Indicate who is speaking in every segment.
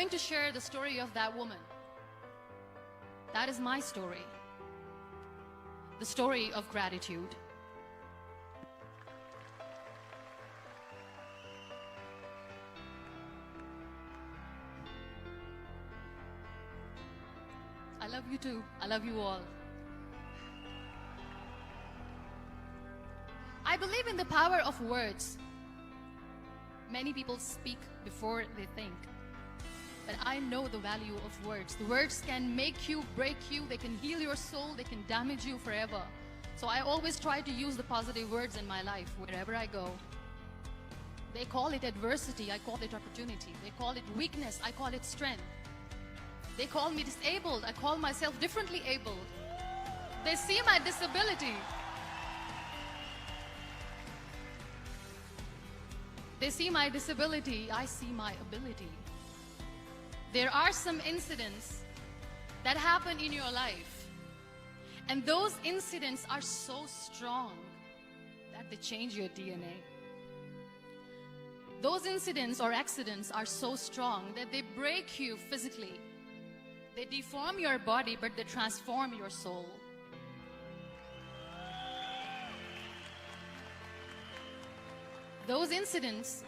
Speaker 1: going to share the story of that woman. That is my story. The story of gratitude. I love you too. I love you all. I believe in the power of words. Many people speak before they think. But I know the value of words. The words can make you, break you, they can heal your soul, they can damage you forever. So I always try to use the positive words in my life wherever I go. They call it adversity, I call it opportunity. They call it weakness, I call it strength. They call me disabled, I call myself differently abled. They see my disability. They see my disability, I see my ability. There are some incidents that happen in your life, and those incidents are so strong that they change your DNA. Those incidents or accidents are so strong that they break you physically. They deform your body, but they transform your soul. Those incidents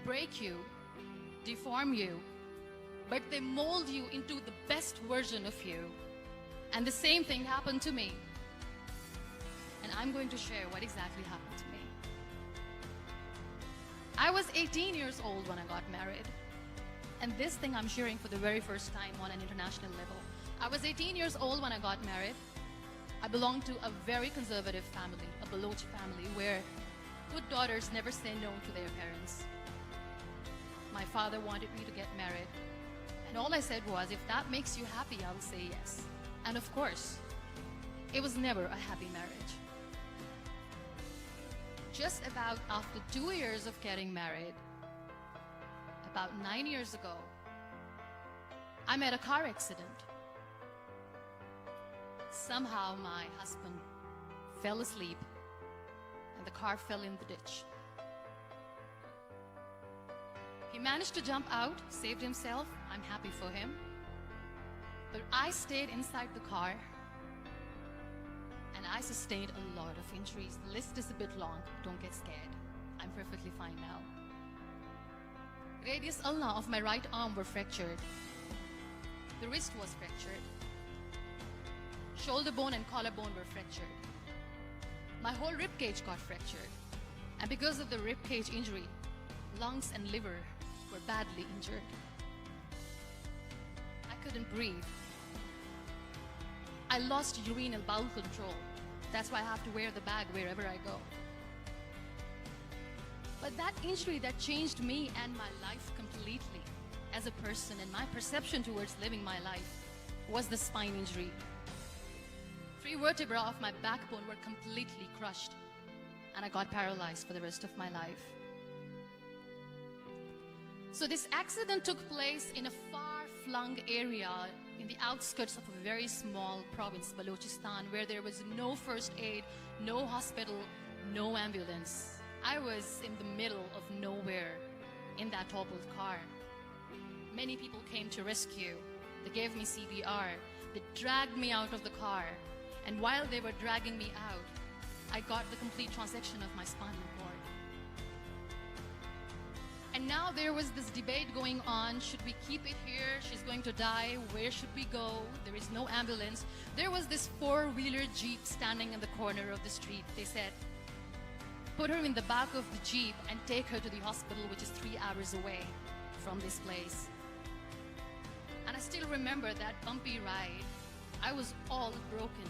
Speaker 1: break you, deform you, but they mold you into the best version of you. And the same thing happened to me. And I'm going to share what exactly happened to me. I was 18 years old when I got married. And this thing I'm sharing for the very first time on an international level. I was 18 years old when I got married. I belonged to a very conservative family, a Baloch family, where good daughters never say no to their parents. My father wanted me to get married. And all I said was, if that makes you happy, I will say yes. And of course, it was never a happy marriage. Just about after 2 years of getting married, about 9 years ago, I met a car accident. Somehow my husband fell asleep and the car fell in the ditch. He managed to jump out, saved himself. I'm happy for him. But I stayed inside the car and I sustained a lot of injuries. The list is a bit long. Don't get scared. I'm perfectly fine now. Radius ulna of my right arm were fractured. The wrist was fractured. Shoulder bone and collarbone were fractured. My whole rib cage got fractured. And because of the rib cage injury, lungs and liver were badly injured. I couldn't breathe. I lost urinary bowel control. That's why I have to wear the bag wherever I go. But that injury that changed me and my life completely as a person and my perception towards living my life was the spine injury. 3 vertebrae of my backbone were completely crushed and I got paralyzed for the rest of my life. So this accident took place in a far-flung area in the outskirts of a very small province, Balochistan, where there was no first aid, no hospital, no ambulance. I was in the middle of nowhere in that toppled car. Many people came to rescue. They gave me CPR. They dragged me out of the car. And while they were dragging me out, I got the complete transection of my spinal cord. And now there was this debate going on. Should we keep it here? She's going to die. Where should we go? There is no ambulance. There was this 4-wheeler Jeep standing in the corner of the street. They said, put her in the back of the Jeep and take her to the hospital, which is 3 hours away from this place. And I still remember that bumpy ride. I was all broken.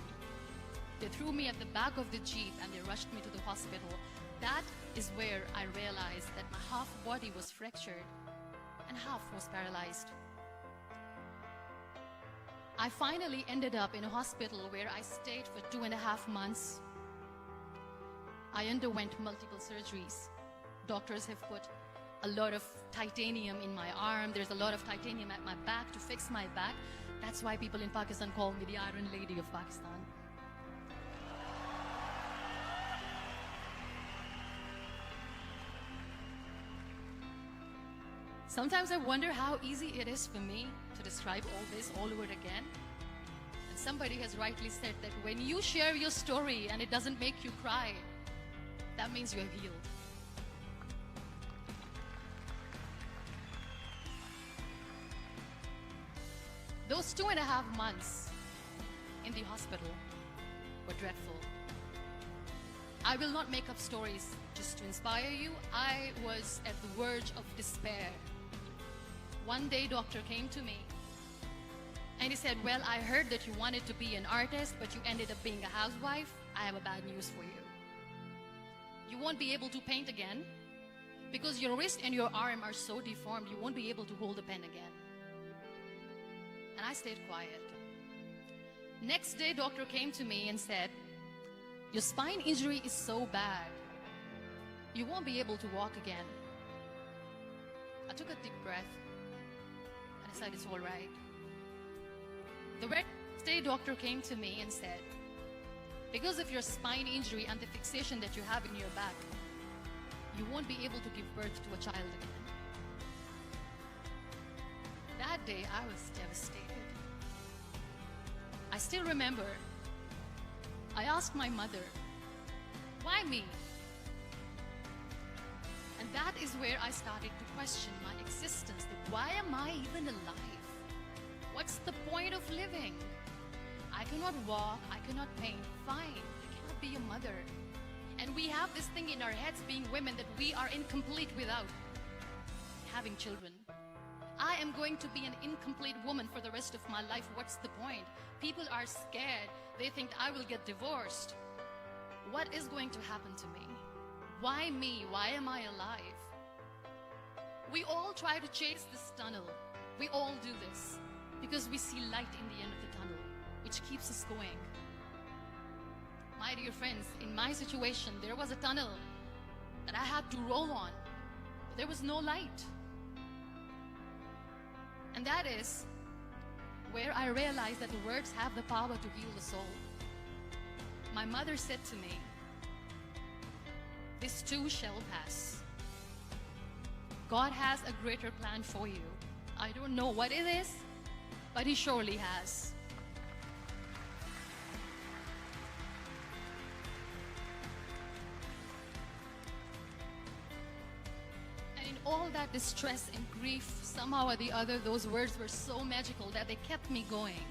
Speaker 1: They threw me at the back of the Jeep and they rushed me to the hospital. That is where I realized that my half body was fractured and half was paralyzed. I finally ended up in a hospital where I stayed for 2.5 months. I underwent multiple surgeries. Doctors have put a lot of titanium in my arm. There's a lot of titanium at my back to fix my back. That's why people in Pakistan call me the Iron Lady of Pakistan. Sometimes I wonder how easy it is for me to describe all this all over again. And somebody has rightly said that when you share your story and it doesn't make you cry, that means you have healed. Those 2.5 months in the hospital were dreadful. I will not make up stories just to inspire you. I was at the verge of despair. One day, doctor came to me and he said, well, I heard that you wanted to be an artist, but you ended up being a housewife. I have a bad news for you. You won't be able to paint again because your wrist and your arm are so deformed, you won't be able to hold a pen again. And I stayed quiet. Next day, doctor came to me and said, your spine injury is so bad, you won't be able to walk again. I took a deep breath and I said, it's all right. The next day, doctor came to me and said, because of your spine injury and the fixation that you have in your back, you won't be able to give birth to a child again. That day, I was devastated. I still remember, I asked my mother, why me? And that is where I started to question my existence. That why am I even alive? What's the point of living? I cannot walk, I cannot paint, fine. I cannot be a mother. And we have this thing in our heads being women that we are incomplete without having children. I am going to be an incomplete woman for the rest of my life. What's the point? People are scared. They think I will get divorced. What is going to happen to me? Why me? Why am I alive? We all try to chase this tunnel. We all do this because we see light in the end of the tunnel, which keeps us going. My dear friends, in my situation, there was a tunnel that I had to roll on, but there was no light. And that is where I realized that the words have the power to heal the soul. My mother said to me, this too shall pass. God has a greater plan for you. I don't know what it is, but He surely has. And in all that distress and grief, somehow or the other, those words were so magical that they kept me going.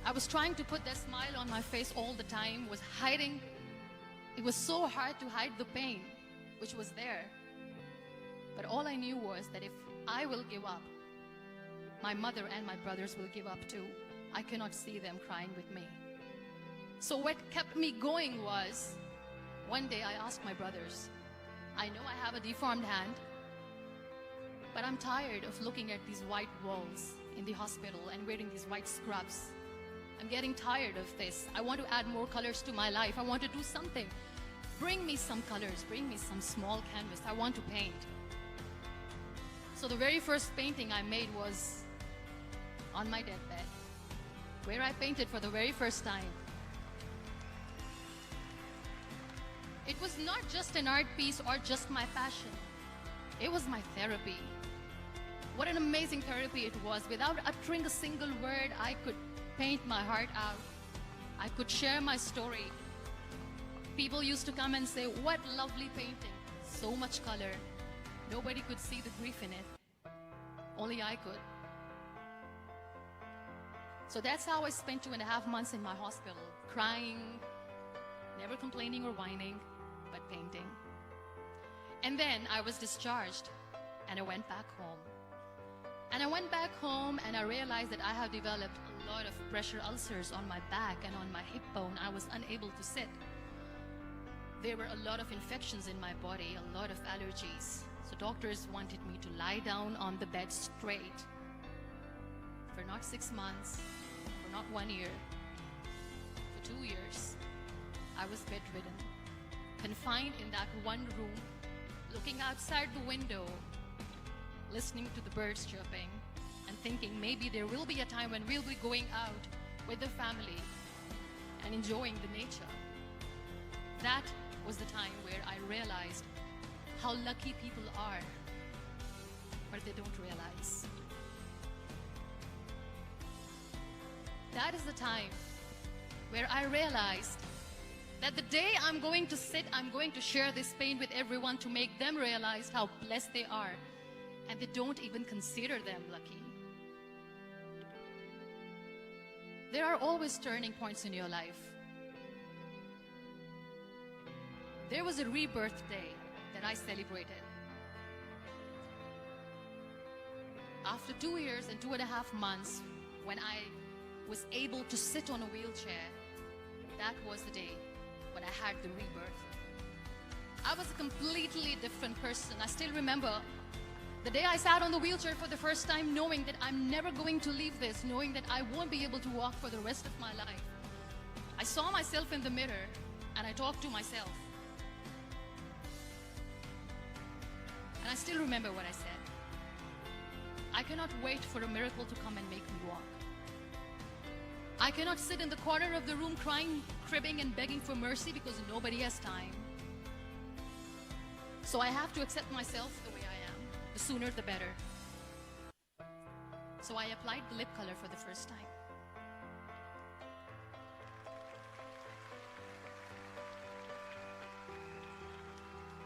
Speaker 1: I was trying to put that smile on my face all the time, was hiding. It was so hard to hide the pain, which was there. But all I knew was that if I will give up, my mother and my brothers will give up too. I cannot see them crying with me. So what kept me going was, one day I asked my brothers, I know I have a deformed hand, but I'm tired of looking at these white walls in the hospital and wearing these white scrubs. I'm getting tired of this. I want to add more colors to my life. I want to do something. Bring me some colors. Bring me some small canvas. I want to paint. So the very first painting I made was on my deathbed, where I painted for the very first time. It was not just an art piece or just my passion. It was my therapy. What an amazing therapy it was. Without uttering a single word, I could paint my heart out. I could share my story. People used to come and say, what lovely painting. So much color. Nobody could see the grief in it. Only I could. So that's how I spent 2.5 months in my hospital, crying, never complaining or whining, but painting. And then I was discharged and I went back home. And I went back home and I realized that I have developed a lot of pressure ulcers on my back and on my hip bone. I was unable to sit. There were a lot of infections in my body, a lot of allergies. So doctors wanted me to lie down on the bed straight for not 6 months, for not 1 year, for 2 years. I was bedridden, confined in that one room, looking outside the window, listening to the birds chirping and thinking maybe there will be a time when we'll be going out with the family and enjoying the nature. That was the time where I realized how lucky people are but they don't realize. That is the time where I realized that the day I'm going to share this pain with everyone to make them realize how blessed they are, and they don't even consider them lucky. There are always turning points in your life. There was a rebirth day that I celebrated. After 2 years and 2.5 months, when I was able to sit on a wheelchair, that was the day when I had the rebirth. I was a completely different person. I still remember the day I sat on the wheelchair for the first time, knowing that I'm never going to leave this, knowing that I won't be able to walk for the rest of my life. I saw myself in the mirror and I talked to myself. And I still remember what I said. I cannot wait for a miracle to come and make me walk. I cannot sit in the corner of the room crying, cribbing, and begging for mercy because nobody has time. So I have to accept myself the way I am. The sooner the better. So I applied the lip color for the first time.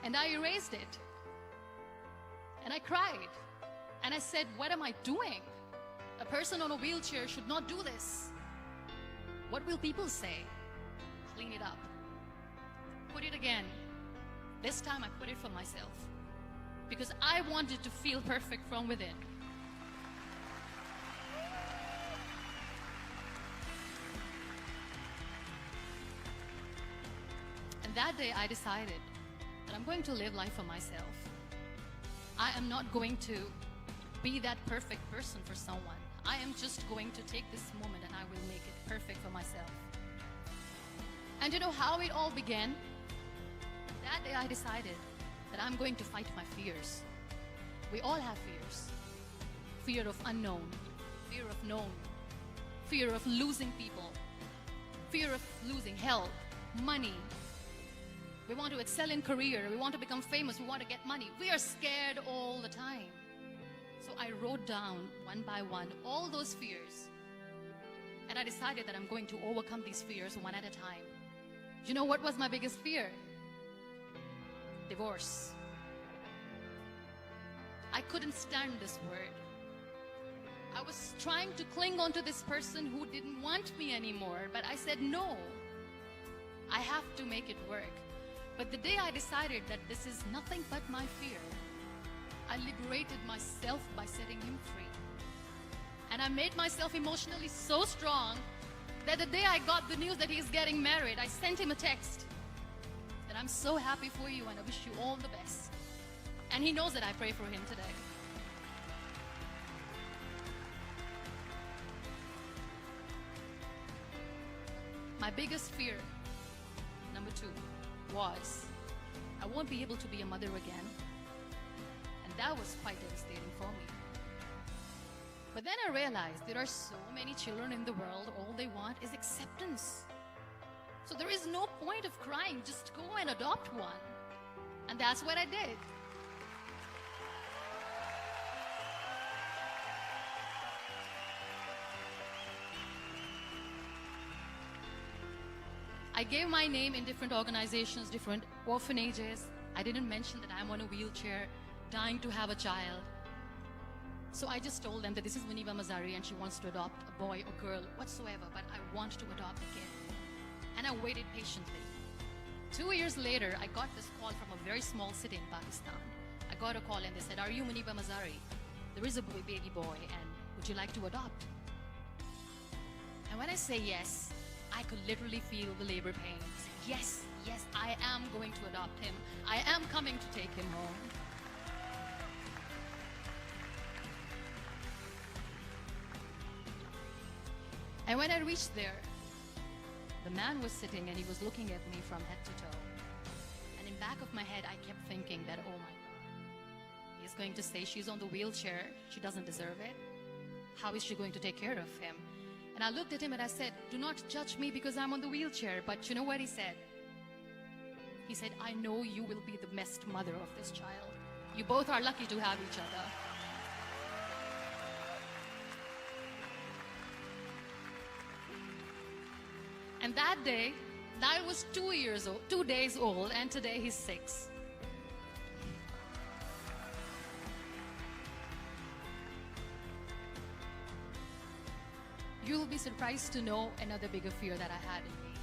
Speaker 1: And I erased it. And I cried. And I said, what am I doing? A person on a wheelchair should not do this. What will people say? Clean it up. Put it again. This time I put it for myself. Because I wanted to feel perfect from within. And that day I decided that I'm going to live life for myself. I am not going to be that perfect person for someone. I am just going to take this moment and I will make it perfect for myself. And you know how it all began? That day I decided that I'm going to fight my fears. We all have fears. Fear of unknown, fear of known, fear of losing people, fear of losing health, money. We want to excel in career, we want to become famous, we want to get money. We are scared all the time. So I wrote down one by one all those fears. And I decided that I'm going to overcome these fears one at a time. You know what was my biggest fear? Divorce. I couldn't stand this word. I was trying to cling on to this person who didn't want me anymore, but I said no. I have to make it work. But the day I decided that this is nothing but my fear, I liberated myself by setting him free. And I made myself emotionally so strong that the day I got the news that he's getting married, I sent him a text that I'm so happy for you and I wish you all the best. And he knows that I pray for him today. My biggest fear, number 2, was I won't be able to be a mother again. And that was quite devastating for me. But then I realized there are so many children in the world, all they want is acceptance. So there is no point of crying, just go and adopt one. And that's what I did. I gave my name in different organizations, different orphanages. I didn't mention that I'm on a wheelchair, dying to have a child. So I just told them that this is Muniba Mazari and she wants to adopt a boy or girl, whatsoever, but I want to adopt a kid. And I waited patiently. 2 years later, I got this call from a very small city in Pakistan. I got a call and they said, are you Muniba Mazari? There is a baby boy and would you like to adopt? And when I say yes, I could literally feel the labor pains. Yes, yes, I am going to adopt him. I am coming to take him home. And when I reached there, the man was sitting and he was looking at me from head to toe. And in back of my head, I kept thinking that, oh my God, he's going to say she's on the wheelchair, she doesn't deserve it. How is she going to take care of him? And I looked at him and I said, do not judge me because I'm on the wheelchair. But you know what he said? He said, I know you will be the best mother of this child. You both are lucky to have each other. And that day, Niall was 2 years old, 2 days old, and today he's 6. You'll be surprised to know another bigger fear that I had in me.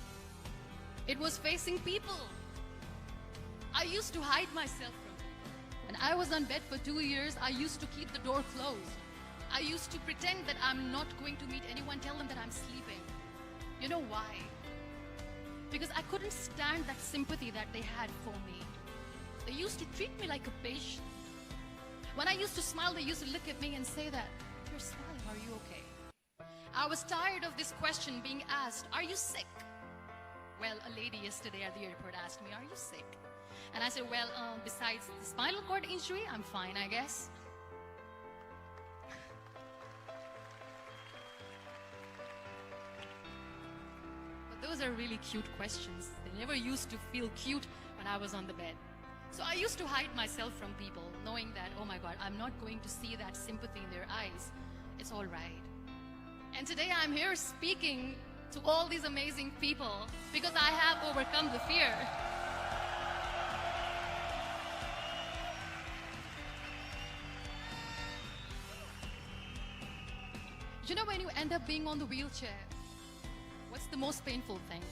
Speaker 1: It was facing people. I used to hide myself from people. When I was on bed for 2 years, I used to keep the door closed. I used to pretend that I'm not going to meet anyone, tell them that I'm sleeping. You know why? Because I couldn't stand that sympathy that they had for me. They used to treat me like a patient. When I used to smile, they used to look at me and say that, "You're smiling, are you okay?" I was tired of this question being asked, "Are you sick?" Well, a lady yesterday at the airport asked me, "Are you sick?" And I said, well, besides the spinal cord injury, I'm fine, I guess. But those are really cute questions. They never used to feel cute when I was on the bed. So I used to hide myself from people, knowing that, oh my God, I'm not going to see that sympathy in their eyes. It's all right. And today I'm here speaking to all these amazing people because I have overcome the fear. You know, when you end up being on the wheelchair, what's the most painful thing?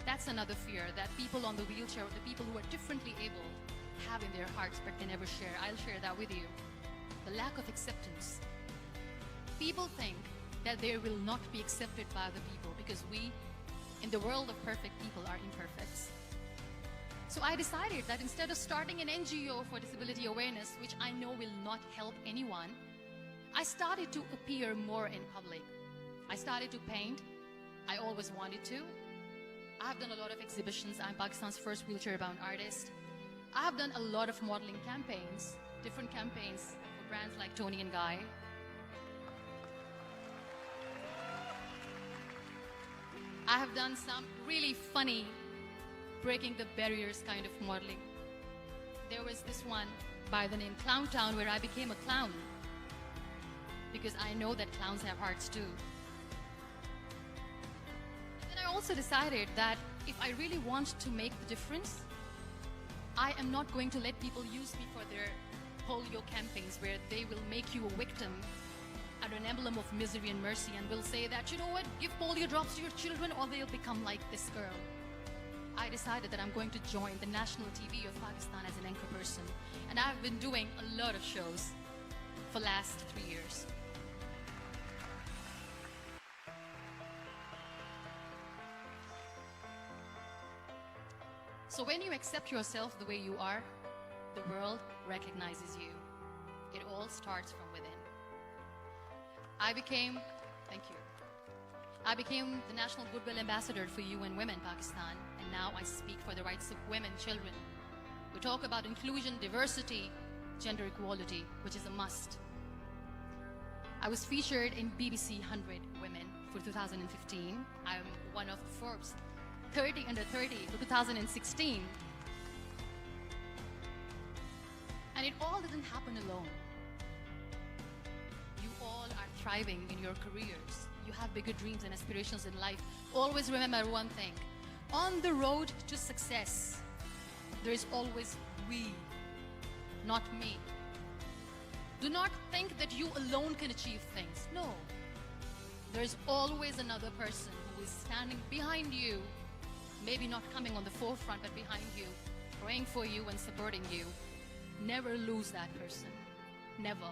Speaker 1: That's another fear that people on the wheelchair, or the people who are differently able, have in their hearts but they never share. I'll share that with you. The lack of acceptance. People think that they will not be accepted by other people because we, in the world of perfect people, are imperfect. So I decided that instead of starting an NGO for disability awareness, which I know will not help anyone, I started to appear more in public. I started to paint. I always wanted to. I have done a lot of exhibitions. I'm Pakistan's first wheelchair-bound artist. I have done a lot of modeling campaigns, different campaigns for brands like Tony and Guy. I have done some really funny, breaking the barriers kind of modeling. There was this one by the name Clown Town where I became a clown because I know that clowns have hearts too. And then I also decided that if I really want to make the difference, I am not going to let people use me for their polio campaigns where they will make you a victim and an emblem of misery and mercy and will say that, you know what, give polio drops to your children or they'll become like this girl. I decided that I'm going to join the national TV of Pakistan as an anchor person. And I've been doing a lot of shows for the last 3 years. So when you accept yourself the way you are, the world recognizes you. It all starts from within. I became the National Goodwill Ambassador for UN Women Pakistan, and now I speak for the rights of women, children. We talk about inclusion, diversity, gender equality, which is a must. I was featured in BBC 100 Women for 2015. I'm one of Forbes 30 under 30 for 2016. And it all didn't happen alone. You all are thriving in your careers. You have bigger dreams and aspirations in life. Always remember one thing. On the road to success, there is always we, not me. Do not think that you alone can achieve things. No. There is always another person who is standing behind you, maybe not coming on the forefront, but behind you, praying for you and supporting you. Never lose that person. Never.